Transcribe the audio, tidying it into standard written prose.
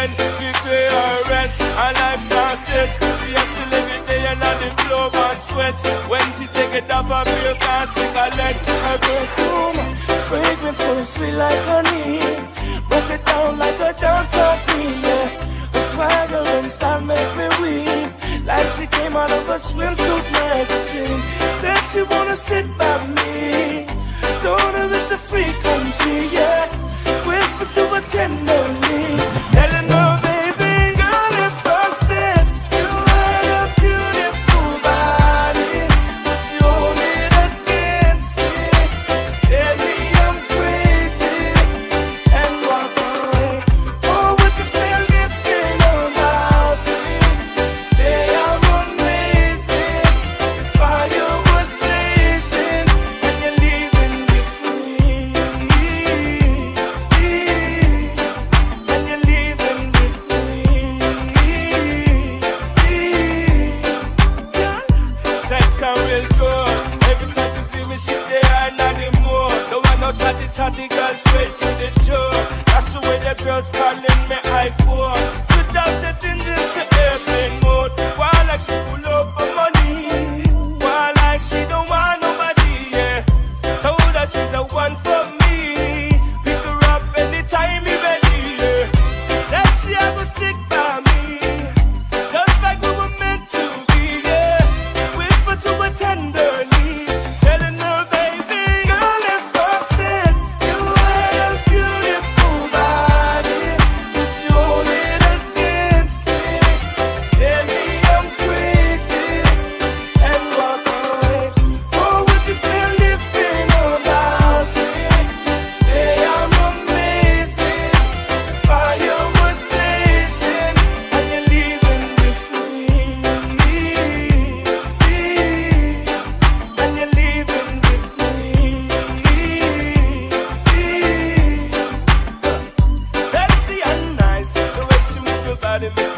when we pay our rent, our life starts set. She has to live it day and on the globe and sweat. When she take it off her beer, can't she collect her perfume. Fragrance so sweet like honey, broke it down like a dancer queen, yeah. Her swagger and style make me weep, like she came out of a swimsuit magazine. Said she wanna sit by me, told her it's a free country, yeah. Whisper to her tenderly, telling her, baby girl, if I said you had a beautiful body, but you hold it against me, tell me I'm crazy and walk away. Oh, would you feel anything about me? Say I'm amazing, fire was blazing, and you're leaving me free, and you're leaving me free. Sex and real good. Every time you see me, she there and not anymore. No one no chatty girl, straight to the joke. That's the way the girls calling me iPhone. Switch out settings into airplane mode. Why like she full up of money? Why like she don't want nobody, yeah. Told her she's the one for me. Pick her up anytime you ready, yeah. She said she had to stick by me, just like we were meant to be, yeah. Whisper to her tenderly, telling her, baby girl, if I said you had a beautiful body, would you hold it against me? Tell me I'm crazy and walk away. Or would you feel anything about me? Say I'm amazing, fire was blazing, and you're leaving me free, and you're leaving me free. Sexy and nice, the way she move her body make